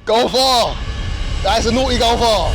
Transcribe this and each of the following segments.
Go far. That's a naughty go far.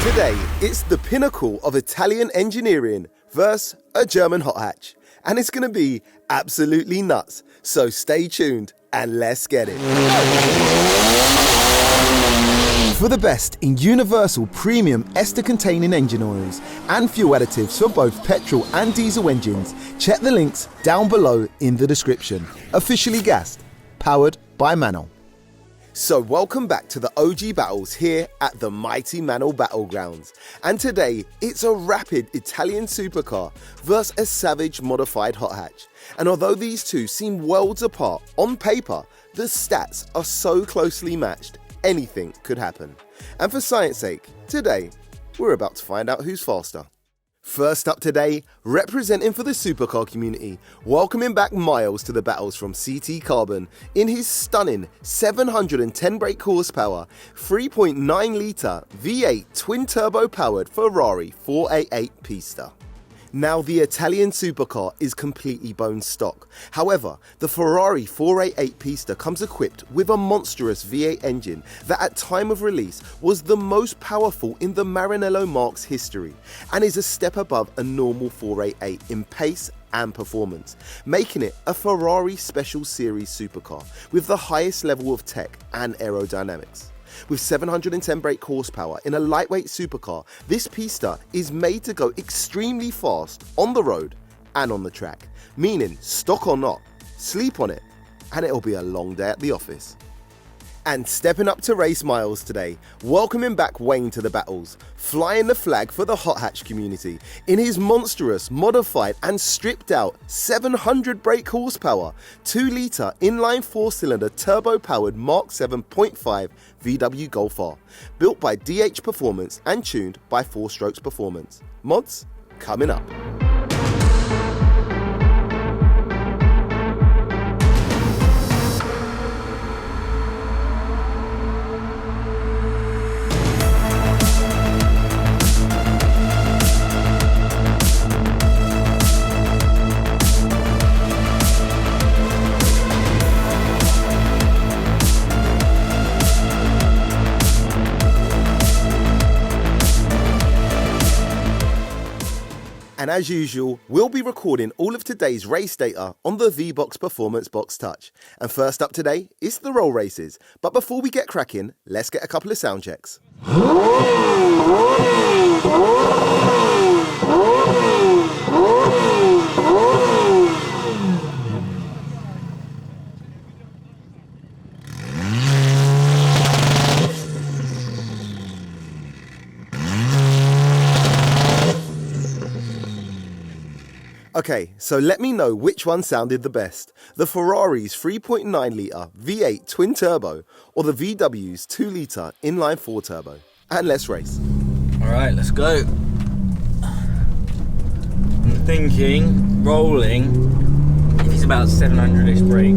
Today, it's the pinnacle of Italian engineering versus a German hot hatch. And it's going to be absolutely nuts. So stay tuned and let's get it. For the best in universal premium ester-containing engine oils and fuel additives for both petrol and diesel engines, check the links down below in the description. Officially gassed, powered by MANNOL. So welcome back to the OG battles here at the mighty MANNOL Battlegrounds. And today, it's a rapid Italian supercar versus a savage modified hot hatch. And although these two seem worlds apart, on paper, the stats are so closely matched, anything could happen. And for science sake, today, we're about to find out who's faster. First up today, representing for the supercar community, welcoming back Miles to the battles from CT Carbon in his stunning 710 brake horsepower, 3.9 litre V8 twin-turbo powered Ferrari 488 Pista. Now, the Italian supercar is completely bone stock. However, the Ferrari 488 Pista comes equipped with a monstrous V8 engine that at time of release was the most powerful in the Maranello Marque's history and is a step above a normal 488 in pace and performance, making it a Ferrari Special Series supercar with the highest level of tech and aerodynamics. With 710 brake horsepower in a lightweight supercar, this Pista is made to go extremely fast on the road and on the track, meaning stock or not, sleep on it and it'll be a long day at the office. And stepping up to race Miles today, welcoming back Wayne to the battles, flying the flag for the hot hatch community in his monstrous, modified and stripped out 700 brake horsepower, 2 litre inline 4-cylinder turbo powered Mark 7.5 VW Golf R, built by DH Performance and tuned by 4 Strokes Performance. Mods coming up. And as usual, we'll be recording all of today's race data on the V-Box Performance Box Touch. And first up today is the roll races. But before we get cracking, let's get a couple of sound checks. Okay, so let me know which one sounded the best, the Ferrari's 3.9 litre V8 twin turbo or the VW's 2 litre inline 4 turbo. And let's race. Alright, let's go. I'm thinking, rolling, if he's about 700-ish brake,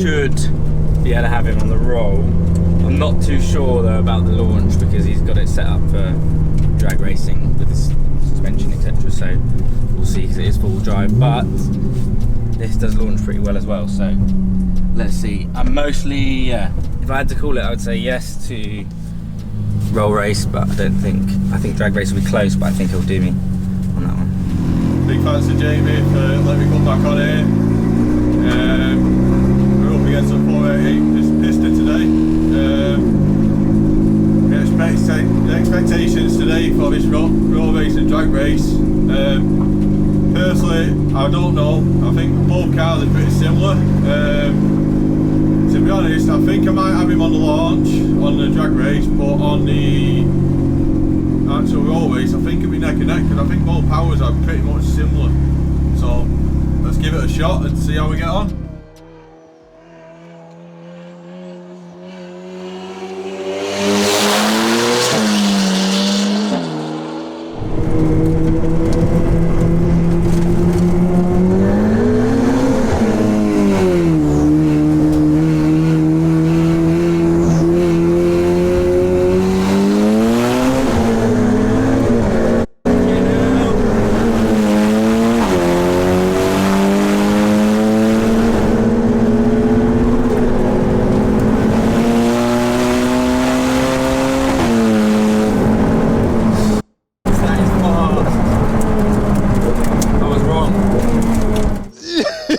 should be able to have him on the roll. I'm not too sure though about the launch because he's got it set up for drag racing with his suspension, etc. So we'll see because it is full drive, but this does launch pretty well as well. So let's see. I'm mostly, if I had to call it, I would say yes to roll race, but I think drag race will be close, but I think he'll do me on that one. Big thanks to Jamie for letting me come back on here. We're up against a 488 Pista today. The expectations today for this roll race and drag race. Personally, I don't know. I think both cars are pretty similar. To be honest, I think I might have him on the launch, on the drag race, but on the actual roll race, I think it'll be neck and neck because I think both powers are pretty much similar. So let's give it a shot and see how we get on.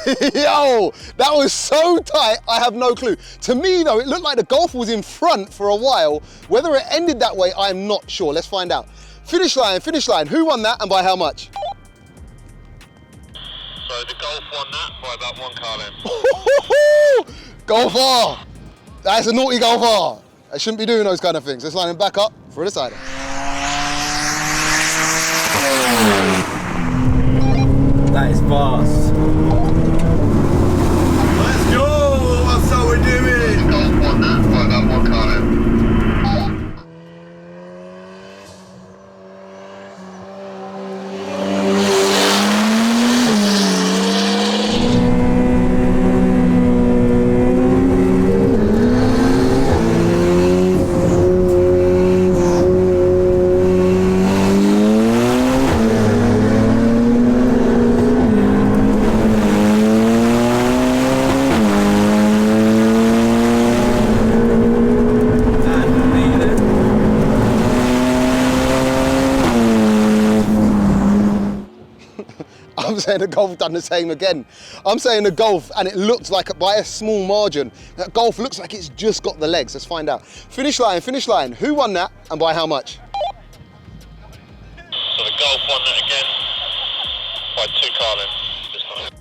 Yo, that was so tight, I have no clue. To me though, it looked like the Golf was in front for a while. Whether it ended that way, I'm not sure. Let's find out. Finish line, who won that and by how much? So the Golf won that by about 1 car length. Golfer! That's a naughty golfer. I shouldn't be doing those kind of things. Let's line him back up for the side. That is fast. Let's go! That's how we do it! The Golf won that by about 1 car length. I'm saying the Golf done the same again. I'm saying the Golf, and it looks like by a small margin, that Golf looks like it's just got the legs. Let's find out. Finish line, who won that and by how much? So the Golf won that again by 2 car lengths this time.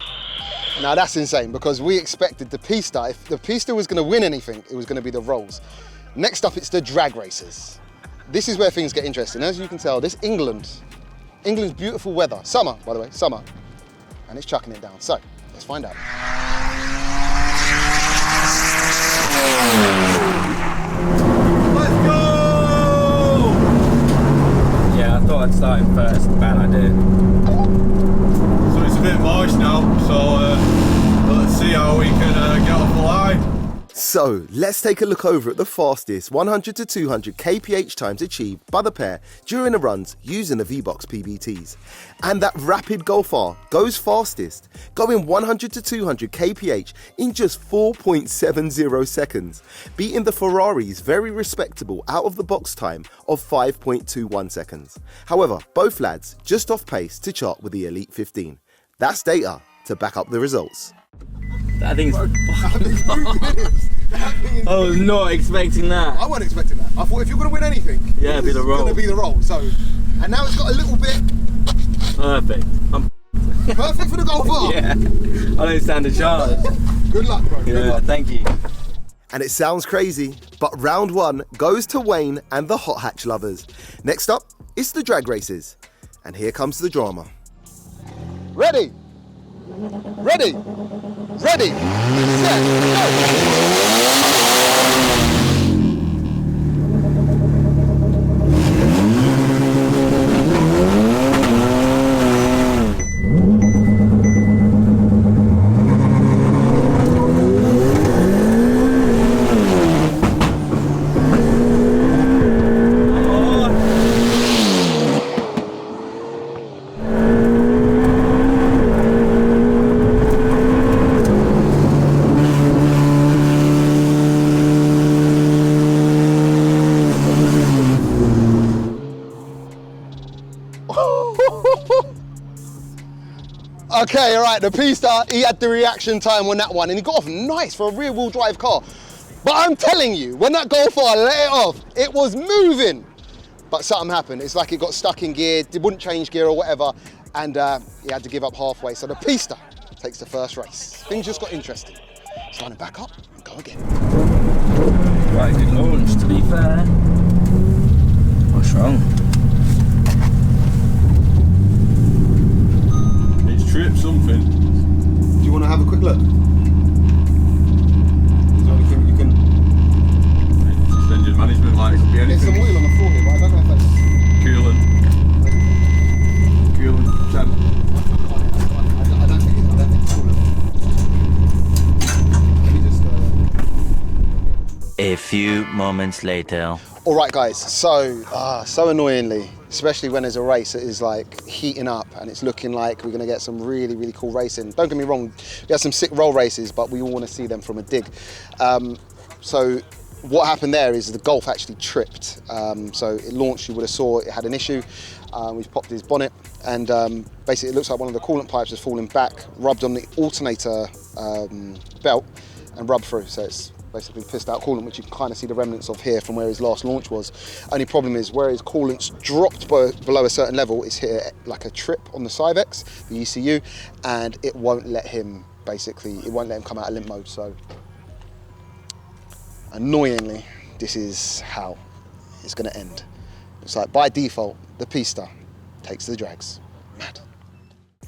Now that's insane because we expected the Pista, if the Pista was going to win anything, it was going to be the Rolls. Next up, it's the drag races. This is where things get interesting. As you can tell, this England's beautiful weather. Summer, by the way, summer. And it's chucking it down. So, let's find out. Let's go! Yeah, I thought I'd start him first. Man, I did. So it's a bit moist now, so let's see how we can get off the line. So, let's take a look over at the fastest 100 to 200 kph times achieved by the pair during the runs using the V-Box PBTs. And that rapid Golf R goes fastest, going 100 to 200 kph in just 4.70 seconds, beating the Ferrari's very respectable out-of-the-box time of 5.21 seconds. However, both lads just off pace to chart with the Elite 15. That's data to back up the results. That thing's fucking fast. I was not expecting that. I wasn't expecting that. I thought if you're going to win anything, Yeah, it'd be the roll. It's going to be the roll. So, and now it's got a little bit Perfect. I'm perfect for the Golf R. yeah. I don't stand a chance. Good luck, bro. Good Yeah, luck. thank you. And it sounds crazy, but round one goes to Wayne and the hot hatch lovers. Next up, it's the drag races. And here comes the drama. Ready, set, go. Okay, all right, the Pista, he had the reaction time on that one and he got off nice for a rear wheel drive car. But I'm telling you, when that Golf R let it off, it was moving. But something happened. It's like it got stuck in gear, it wouldn't change gear or whatever, and he had to give up halfway. So the Pista takes the first race. Things just got interesting. Let's line it back up and go again. Quite a good launch, to be fair. What's wrong? Trip something. Do you want to have a quick look? Is there anything you can... Just engine management, like it could be There's some anything. oil on the floor here, but I don't know if that's... Coolant temp. I don't think it's coolant. Let me just... A few moments later. All right, guys, so annoyingly, especially when there's a race that is like heating up and it's looking like we're gonna get some really, really cool racing. Don't get me wrong, we have some sick roll races, but we all wanna see them from a dig. So what happened there is the Golf actually tripped. So it launched, you would have saw it had an issue. We've popped his bonnet, and basically it looks like one of the coolant pipes has fallen back, rubbed on the alternator belt and rubbed through. So it's basically pissed out coolant, which you can kind of see the remnants of here from where his last launch was. Only problem is where his coolant's dropped below a certain level, it's hit like a trip on the Cyvex, the ECU, and it won't let him come out of limp mode. So annoyingly, this is how it's going to end. It's like by default, the Pista takes the drags. Mad.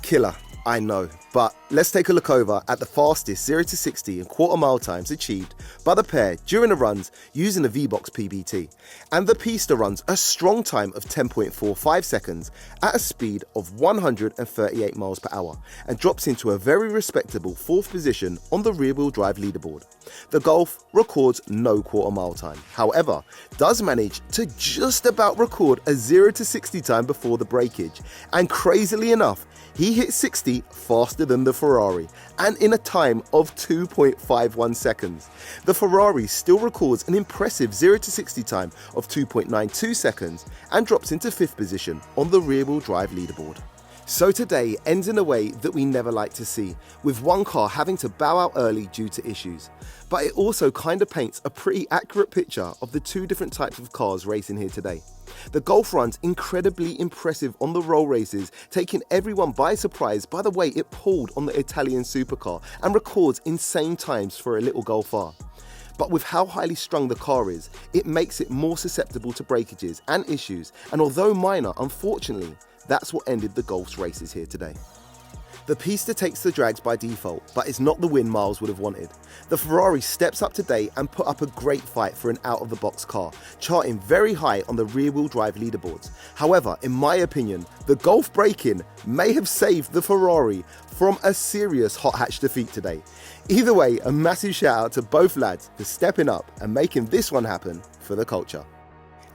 Killer, I know, but let's take a look over at the fastest 0 to 60 in quarter-mile times achieved by the pair during the runs using the V-Box PBT. And the Pista runs a strong time of 10.45 seconds at a speed of 138 miles per hour and drops into a very respectable 4th position on the rear-wheel drive leaderboard. The Golf records no quarter-mile time, however, does manage to just about record a 0 to 60 time before the breakage, and crazily enough, he hit 60 faster than the Ferrari, and in a time of 2.51 seconds. The Ferrari still records an impressive 0 to 60 time of 2.92 seconds and drops into 5th position on the rear-wheel drive leaderboard. So today ends in a way that we never like to see, with one car having to bow out early due to issues. But it also kind of paints a pretty accurate picture of the two different types of cars racing here today. The Golf runs incredibly impressive on the roll races, taking everyone by surprise by the way it pulled on the Italian supercar and records insane times for a little Golf R. But with how highly strung the car is, it makes it more susceptible to breakages and issues, and although minor, unfortunately, that's what ended the Golf's races here today. The Pista takes the drags by default, but it's not the win Miles would have wanted. The Ferrari steps up today and put up a great fight for an out-of-the-box car, charting very high on the rear-wheel drive leaderboards. However, in my opinion, the Golf break-in may have saved the Ferrari from a serious hot hatch defeat today. Either way, a massive shout out to both lads for stepping up and making this one happen for the culture.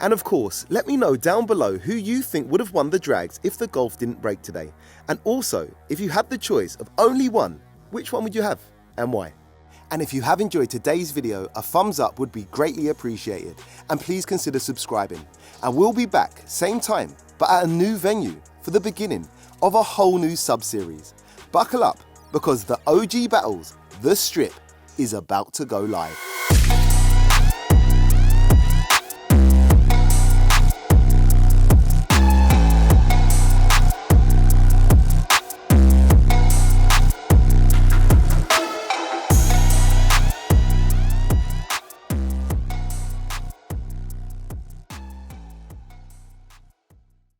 And of course, let me know down below who you think would have won the drags if the Golf didn't break today. And also, if you had the choice of only one, which one would you have and why? And if you have enjoyed today's video, a thumbs up would be greatly appreciated. And please consider subscribing. And we'll be back, same time, but at a new venue for the beginning of a whole new sub-series. Buckle up, because the OG Battles, The Strip, is about to go live.